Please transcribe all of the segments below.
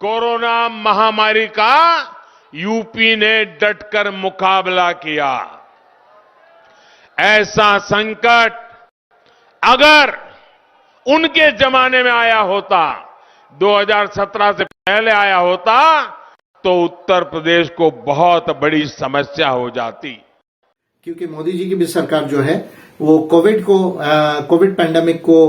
Corona महामारी का UP ने डटकर मुकाबला किया। ऐसा संकट अगर उनके जमाने में आया होता, 2017 से पहले आया होता, तो उत्तर प्रदेश को बहुत बड़ी समस्या हो जाती। क्योंकि मोदी जी की भी सरकार जो है वो कोविड पैंडेमिक को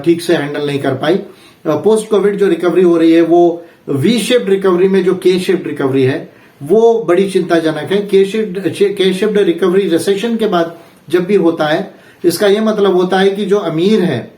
ठीक से हैंडल नहीं कर पाई। पोस्ट कोविड जो रिकवरी हो रही है वो वी शेप्ड रिकवरी में जो के शेप्ड रिकवरी है वो बड़ी चिंताजनक है। के शेप्ड रिकवरी रिसेशन के बाद जब भी होता है, इसका यह मतलब होता है कि जो अमीर है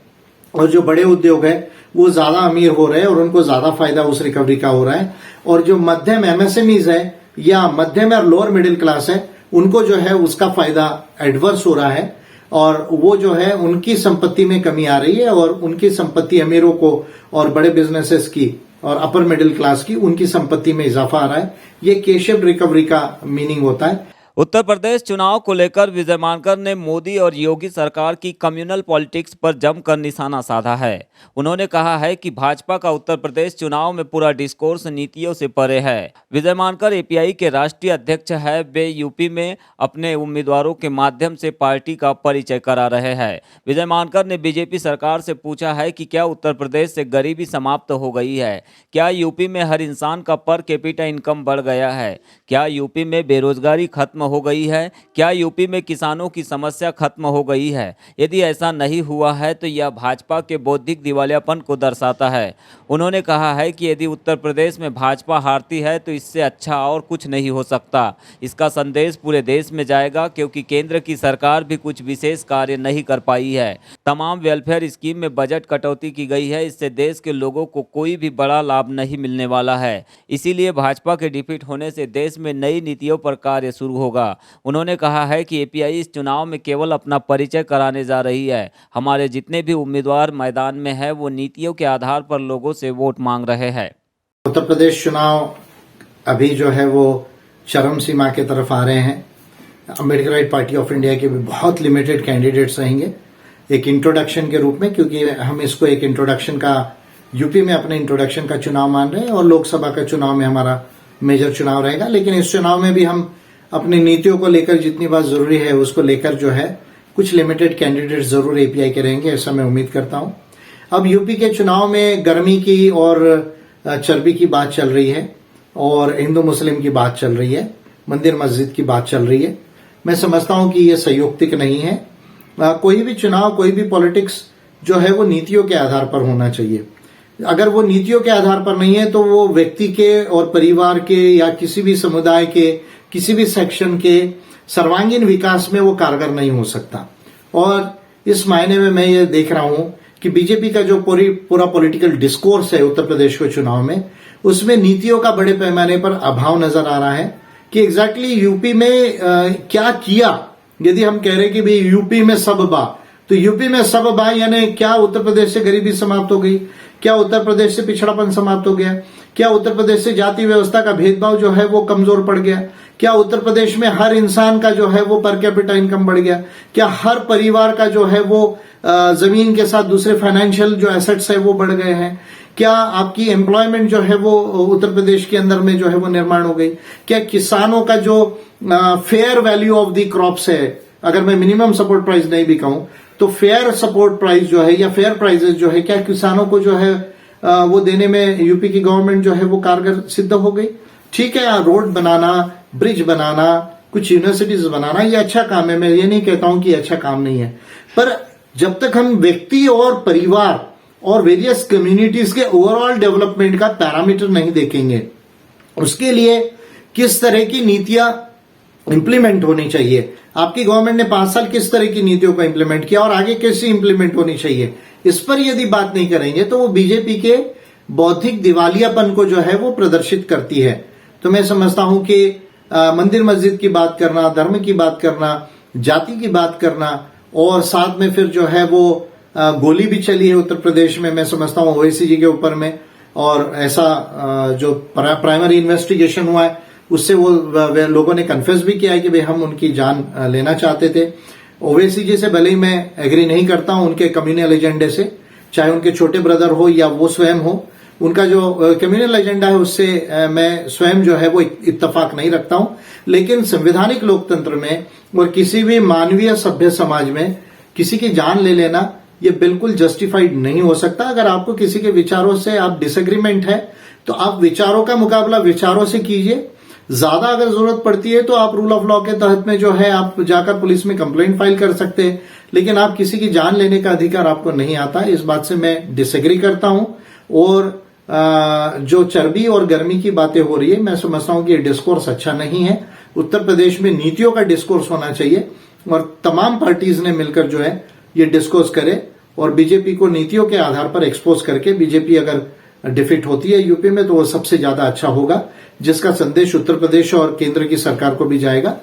और जो बड़े उद्योग है वो ज्यादा अमीर हो रहे हैं और उनको ज्यादा फायदा उस रिकवरी का हो रहा है, और जो मध्यम एमएसएमईज है या मध्यम और लोअर मिडिल क्लास है उनको जो है उसका फायदा एडवर्स हो रहा है, और वो जो है उनकी संपत्ति में कमी आ रही है और उनकी संपत्ति अमीरों को और बड़े बिजनेसेस की और अपर मिडिल क्लास की उनकी संपत्ति में इजाफा आ रहा है। ये के शेप्ड रिकवरी का मीनिंग होता है। उत्तर प्रदेश चुनाव को लेकर विजय मानकर ने मोदी और योगी सरकार की कम्युनल पॉलिटिक्स पर जमकर निशाना साधा है। उन्होंने कहा है कि भाजपा का उत्तर प्रदेश चुनाव में पूरा डिस्कोर्स नीतियों से परे है। विजय मानकर एपीआई के राष्ट्रीय अध्यक्ष है। वे यूपी में अपने उम्मीदवारों के माध्यम से पार्टी का परिचय करा रहे हैं। विजय मानकर ने बीजेपी सरकार से पूछा है कि क्या उत्तर प्रदेश से गरीबी समाप्त हो गई है? क्या यूपी में हर इंसान का पर कैपिटा इनकम बढ़ गया है? क्या यूपी में बेरोजगारी खत्म हो गई है? क्या यूपी में किसानों की समस्या खत्म हो गई है? यदि ऐसा नहीं हुआ है तो यह भाजपा के बौद्धिक दिवालियापन को दर्शाता है। उन्होंने कहा है कि यदि उत्तर प्रदेश में भाजपा हारती है तो इससे अच्छा और कुछ नहीं हो सकता। इसका संदेश पूरे देश में जाएगा क्योंकि केंद्र की सरकार भी कुछ विशेष कार्य नहीं कर पाई है। तमाम वेलफेयर स्कीम में बजट कटौती की गई है। इससे देश के लोगों को कोई भी बड़ा लाभ नहीं मिलने वाला है। इसीलिए भाजपा के डिफीट होने से देश में नई नीतियों पर कार्य शुरू होगा। उन्होंने कहा है कि एपीआई इस चुनाव में केवल अपना परिचय कराने जा रही है। हमारे जितने भी उम्मीदवार मैदान में हैं वो नीतियों के आधार पर लोगों से वोट मांग रहे हैं। उत्तर प्रदेश चुनाव अभी जो है वो चरम सीमा के तरफ आ रहे हैं। अम्बेडकराइट पार्टी ऑफ इंडिया के भी बहुत लिमिटेड कैंडिडेट्स रहेंगे एक इंट्रोडक्शन के रूप में, क्योंकि हम इसको एक इंट्रोडक्शन का यूपी में अपने इंट्रोडक्शन का चुनाव मान रहे हैं और लोकसभा का चुनाव में हमारा मेजर चुनाव रहेगा। लेकिन इस चुनाव में भी हम अपनी नीतियों को लेकर जितनी बात जरूरी है उसको लेकर जो है कुछ लिमिटेड कैंडिडेट जरूर एपीआई के रहेंगे, ऐसा मैं उम्मीद करता हूं। अब यूपी के चुनाव में गर्मी की और चर्बी की बात चल रही है और हिंदू मुस्लिम की बात चल रही है, मंदिर मस्जिद की बात चल रही है। मैं समझता हूं कि यह संयुक्तिक नहीं है। कोई भी चुनाव, कोई भी पॉलिटिक्स जो है वो नीतियों के आधार पर होना चाहिए। अगर वो नीतियों के आधार पर नहीं है तो वो व्यक्ति के और परिवार के या किसी भी समुदाय के, किसी भी सेक्शन के सर्वांगीण विकास में वो कारगर नहीं हो सकता। और इस मायने में मैं ये देख रहा हूं कि बीजेपी का जो पूरा पॉलिटिकल डिस्कोर्स है उत्तर प्रदेश के चुनाव में, उसमें नीतियों का बड़े पैमाने पर अभाव नजर आ रहा है कि एग्जैक्टली यूपी में क्या किया। यदि हम कह रहे कि भाई यूपी में सब बा, तो यूपी में सब बा यानी क्या उत्तर प्रदेश से गरीबी समाप्त हो गई? क्या उत्तर प्रदेश से पिछड़ापन समाप्त हो गया? क्या उत्तर प्रदेश से जाति व्यवस्था का भेदभाव जो है वो कमजोर पड़ गया? क्या उत्तर प्रदेश में हर इंसान का जो है वो पर कैपिटा इनकम बढ़ गया? क्या हर परिवार का जो है वो जमीन के साथ दूसरे फाइनेंशियल जो एसेट्स है वो बढ़ गए हैं? क्या आपकी एम्प्लॉयमेंट जो है वो उत्तर प्रदेश के अंदर में जो है वो निर्माण हो गई? क्या किसानों का जो fair value of the crops है, अगर मैं मिनिमम सपोर्ट प्राइस नहीं भी कहूं तो फेयर सपोर्ट प्राइस जो है या फेयर प्राइसेस जो है, क्या किसानों को जो है वो देने में यूपी की गवर्नमेंट जो है वो कारगर सिद्ध हो गई? ठीक है, रोड बनाना, ब्रिज बनाना, कुछ यूनिवर्सिटीज बनाना, ये अच्छा काम है। मैं ये नहीं कहता हूं कि अच्छा काम नहीं है, पर जब तक हम व्यक्ति और परिवार और वेरियस कम्युनिटीज के ओवरऑल डेवलपमेंट का पैरामीटर नहीं देखेंगे, उसके लिए किस तरह की नीतियां इंप्लीमेंट होनी चाहिए, आपकी गवर्नमेंट ने 5 साल किस तरह की नीतियों को इंप्लीमेंट किया और आगे कैसे इंप्लीमेंट होनी चाहिए, इस पर यदि बात नहीं करेंगे तो वो बीजेपी के बौद्धिक दिवालियापन को जो है वो प्रदर्शित करती है। तो मैं समझता हूं कि मंदिर मस्जिद की बात करना, धर्म की बात करना, जाति की बात करना और साथ में फिर जो है वो गोली भी चली है उत्तर प्रदेश में, मैं समझता हूं ओवैसी के ऊपर में, और ऐसा जो प्राइमरी इन्वेस्टिगेशन हुआ है उससे वो लोगों ने कन्फेस भी किया है कि भाई हम उनकी जान लेना चाहते थे। ओवैसी जी से भले ही मैं एग्री नहीं करता हूं उनके कम्युनल एजेंडे से, चाहे उनके छोटे ब्रदर हो या वो स्वयं हो, उनका जो कम्युनल एजेंडा है उससे मैं स्वयं जो है वो इत्तेफाक नहीं रखता हूं। लेकिन संवैधानिक लोकतंत्र में और किसी भी मानवीय सभ्य समाज में किसी की जान ले लेना ये बिल्कुल जस्टिफाइड नहीं हो सकता। अगर आपको किसी के विचारों से आप डिसएग्रीमेंट है तो आप विचारों का मुकाबला विचारों से कीजिए। ज्यादा अगर जरूरत पड़ती है तो आप रूल ऑफ लॉ के तहत में जो है आप जाकर पुलिस में कंप्लेंट फाइल कर सकते हैं, लेकिन आप किसी की जान लेने का अधिकार आपको नहीं आता। इस बात से मैं डिसएग्री करता हूं। और जो चर्बी और गर्मी की बातें हो रही है, मैं समझता हूं कि ये डिस्कोर्स अच्छा नहीं है। उत्तर प्रदेश में नीतियों का डिस्कोर्स होना चाहिए और तमाम पार्टीज ने मिलकर जो है ये डिस्कोर्स करे और बीजेपी को नीतियों के आधार पर एक्सपोज करके बीजेपी अगर डिफीट होती है यूपी में तो वो सबसे ज्यादा अच्छा होगा, जिसका संदेश उत्तर प्रदेश और केंद्र की सरकार को भी जाएगा।